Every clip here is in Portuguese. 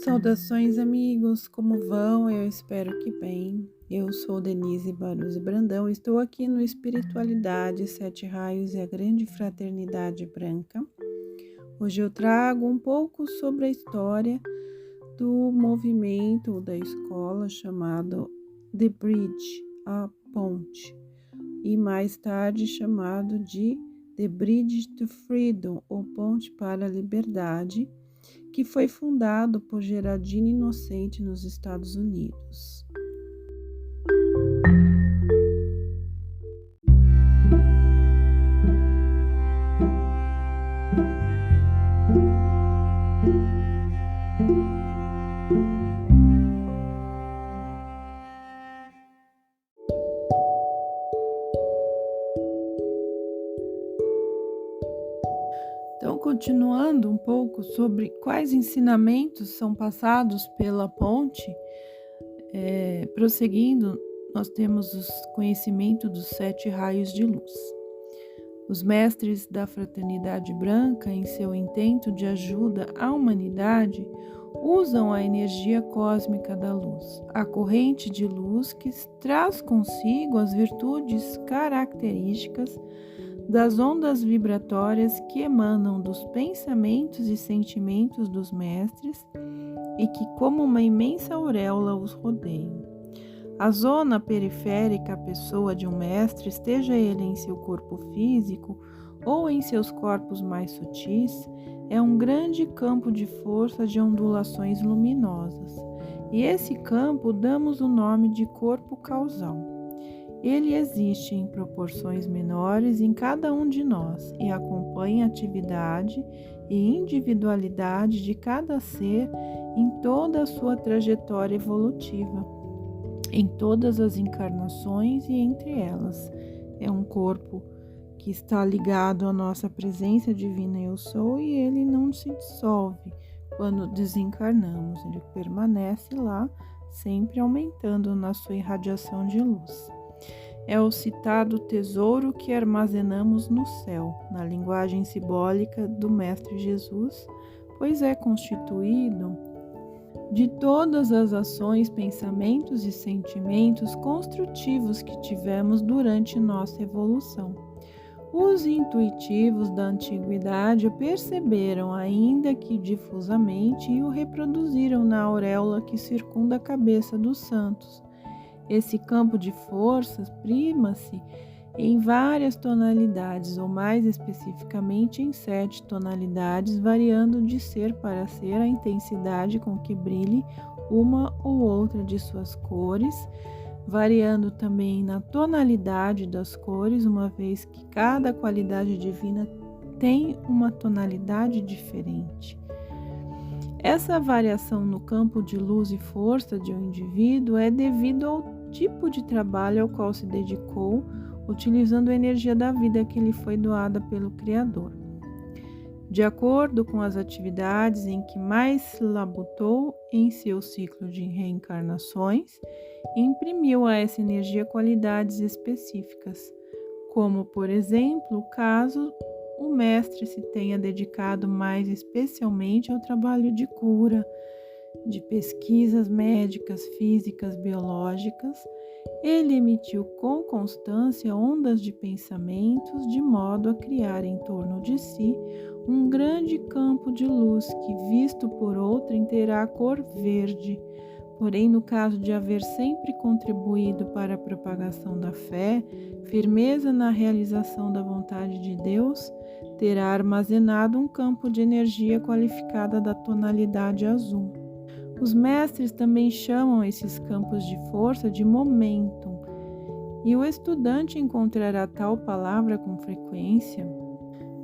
Saudações, amigos, como vão? Eu espero que bem. Eu sou Denise Baruzzi Brandão, estou aqui no Espiritualidade, Sete Raios e a Grande Fraternidade Branca. Hoje eu trago um pouco sobre a história do movimento da escola chamado The Bridge, a Ponte, e mais tarde chamado de The Bridge to Freedom, ou Ponte para a Liberdade, que foi fundado por Geraldine Innocenti nos Estados Unidos. Então, continuando um pouco sobre quais ensinamentos são passados pela ponte, prosseguindo, nós temos o conhecimento dos 7 raios de luz. Os mestres da Fraternidade Branca, em seu intento de ajuda à humanidade, usam a energia cósmica da luz, a corrente de luz que traz consigo as virtudes características das ondas vibratórias que emanam dos pensamentos e sentimentos dos mestres e que, como uma imensa auréola, os rodeiam. A zona periférica à pessoa de um mestre, esteja ele em seu corpo físico ou em seus corpos mais sutis, é um grande campo de força de ondulações luminosas. E esse campo damos o nome de corpo causal. Ele existe em proporções menores em cada um de nós e acompanha a atividade e individualidade de cada ser em toda a sua trajetória evolutiva, em todas as encarnações e entre elas. É um corpo que está ligado à nossa presença divina Eu Sou e ele não se dissolve quando desencarnamos, ele permanece lá, sempre aumentando na sua irradiação de luz. É o citado tesouro que armazenamos no céu, na linguagem simbólica do Mestre Jesus, pois é constituído de todas as ações, pensamentos e sentimentos construtivos que tivemos durante nossa evolução. Os intuitivos da antiguidade o perceberam, ainda que difusamente, e o reproduziram na auréola que circunda a cabeça dos santos. Esse campo de forças prima-se em várias tonalidades, ou mais especificamente em 7 tonalidades, variando de ser para ser a intensidade com que brilhe uma ou outra de suas cores, variando também na tonalidade das cores, uma vez que cada qualidade divina tem uma tonalidade diferente. Essa variação no campo de luz e força de um indivíduo é devido ao tipo de trabalho ao qual se dedicou, utilizando a energia da vida que lhe foi doada pelo Criador. De acordo com as atividades em que mais labutou em seu ciclo de reencarnações, imprimiu a essa energia qualidades específicas, como, por exemplo, caso o mestre se tenha dedicado mais especialmente ao trabalho de cura, de pesquisas médicas, físicas, biológicas, ele emitiu com constância ondas de pensamentos de modo a criar em torno de si um grande campo de luz que, visto por outrem, terá a cor verde. Porém, no caso de haver sempre contribuído para a propagação da fé, firmeza na realização da vontade de Deus, terá armazenado um campo de energia qualificada da tonalidade azul. Os mestres também chamam esses campos de força de momentum, e o estudante encontrará tal palavra com frequência,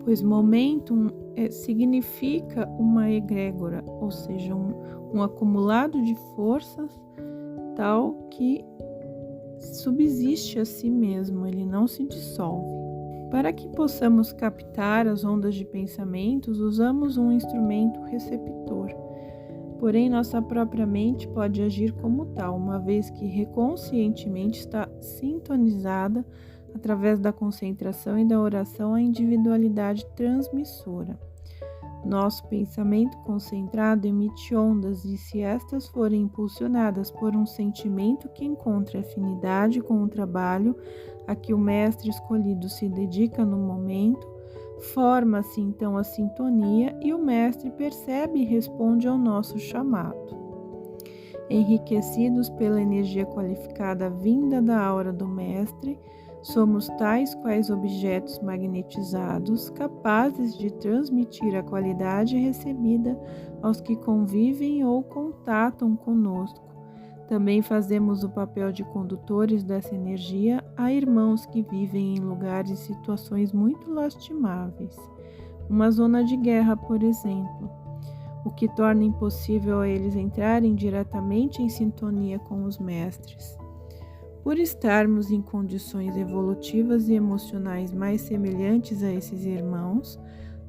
pois momentum significa uma egrégora, ou seja, um acumulado de forças tal que subsiste a si mesmo, ele não se dissolve. Para que possamos captar as ondas de pensamentos, usamos um instrumento receptor. Porém, nossa própria mente pode agir como tal, uma vez que reconscientemente está sintonizada através da concentração e da oração à individualidade transmissora. Nosso pensamento concentrado emite ondas e, se estas forem impulsionadas por um sentimento que encontre afinidade com o trabalho a que o mestre escolhido se dedica no momento, forma-se então a sintonia e o mestre percebe e responde ao nosso chamado. Enriquecidos pela energia qualificada vinda da aura do mestre, somos tais quais objetos magnetizados, capazes de transmitir a qualidade recebida aos que convivem ou contatam conosco. Também fazemos o papel de condutores dessa energia a irmãos que vivem em lugares e situações muito lastimáveis. Uma zona de guerra, por exemplo, o que torna impossível a eles entrarem diretamente em sintonia com os mestres. Por estarmos em condições evolutivas e emocionais mais semelhantes a esses irmãos,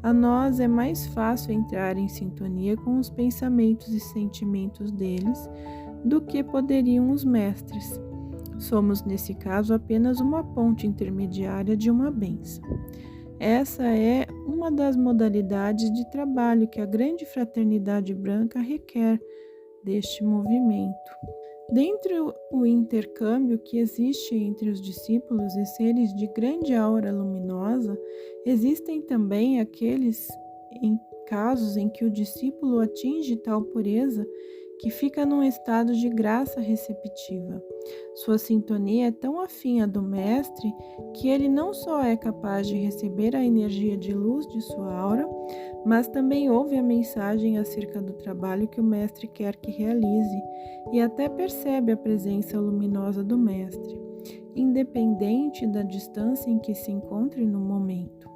a nós é mais fácil entrar em sintonia com os pensamentos e sentimentos deles do que poderiam os mestres. Somos, nesse caso, apenas uma ponte intermediária de uma bênção. Essa é uma das modalidades de trabalho que a grande fraternidade branca requer deste movimento. Dentre o intercâmbio que existe entre os discípulos e seres de grande aura luminosa, existem também aqueles casos em que o discípulo atinge tal pureza que fica num estado de graça receptiva. Sua sintonia é tão afim à do mestre que ele não só é capaz de receber a energia de luz de sua aura, mas também ouve a mensagem acerca do trabalho que o mestre quer que realize e até percebe a presença luminosa do mestre, independente da distância em que se encontre no momento.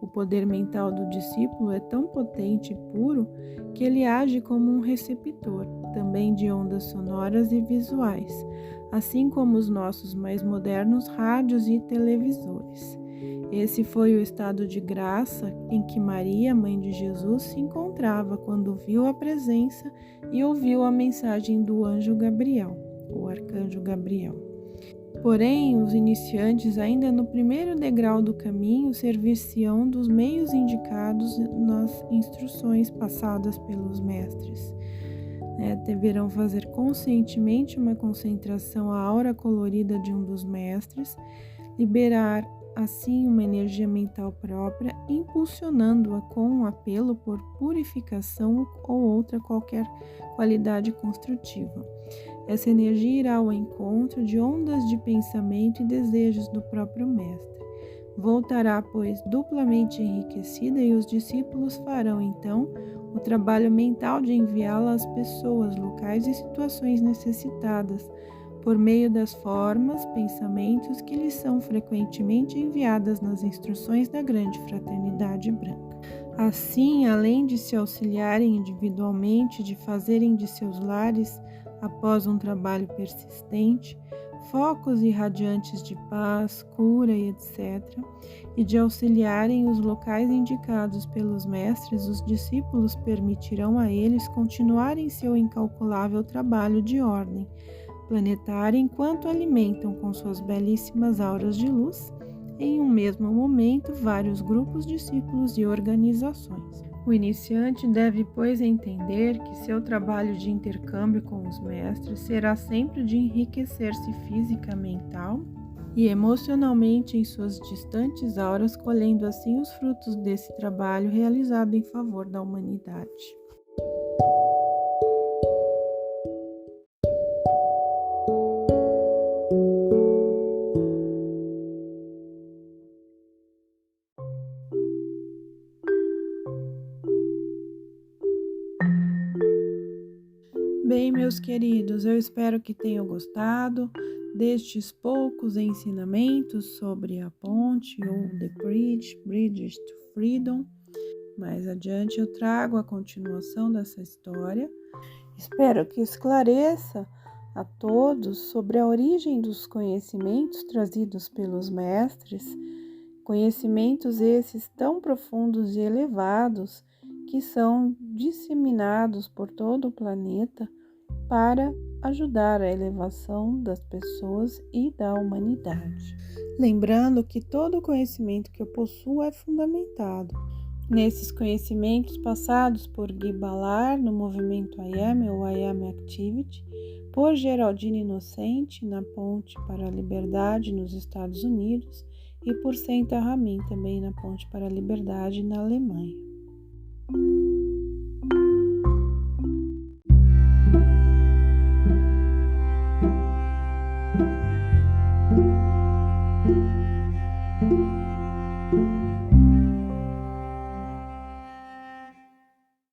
O poder mental do discípulo é tão potente e puro que ele age como um receptor, também de ondas sonoras e visuais, assim como os nossos mais modernos rádios e televisores. Esse foi o estado de graça em que Maria, mãe de Jesus, se encontrava quando viu a presença e ouviu a mensagem do anjo Gabriel, o arcanjo Gabriel. Porém, os iniciantes, ainda no primeiro degrau do caminho, servir-se-ão dos meios indicados nas instruções passadas pelos mestres. Deverão fazer conscientemente uma concentração à aura colorida de um dos mestres, liberar assim uma energia mental própria, impulsionando-a com um apelo por purificação ou outra qualquer qualidade construtiva. Essa energia irá ao encontro de ondas de pensamento e desejos do próprio mestre. Voltará, pois, duplamente enriquecida e os discípulos farão, então, o trabalho mental de enviá-la às pessoas, locais e situações necessitadas, por meio das formas, pensamentos que lhes são frequentemente enviadas nas instruções da grande fraternidade branca. Assim, além de se auxiliarem individualmente, de fazerem de seus lares, após um trabalho persistente, focos irradiantes de paz, cura e etc., e de auxiliarem os locais indicados pelos mestres, os discípulos permitirão a eles continuarem seu incalculável trabalho de ordem planetária enquanto alimentam com suas belíssimas auras de luz, em um mesmo momento, vários grupos, discípulos e organizações. O iniciante deve, pois, entender que seu trabalho de intercâmbio com os mestres será sempre de enriquecer-se física, mental e emocionalmente em suas distantes auras, colhendo assim os frutos desse trabalho realizado em favor da humanidade. Bem, meus queridos, eu espero que tenham gostado destes poucos ensinamentos sobre a ponte ou The Bridge to Freedom. Mais adiante eu trago a continuação dessa história. Espero que esclareça a todos sobre a origem dos conhecimentos trazidos pelos mestres, conhecimentos esses tão profundos e elevados que são disseminados por todo o planeta para ajudar a elevação das pessoas e da humanidade. Lembrando que todo o conhecimento que eu possuo é fundamentado Nesses conhecimentos passados por Guy Ballard no movimento I Am ou I Am Activity, por Geraldine Innocenti na Ponte para a Liberdade nos Estados Unidos e por Senta Ramin também na Ponte para a Liberdade na Alemanha.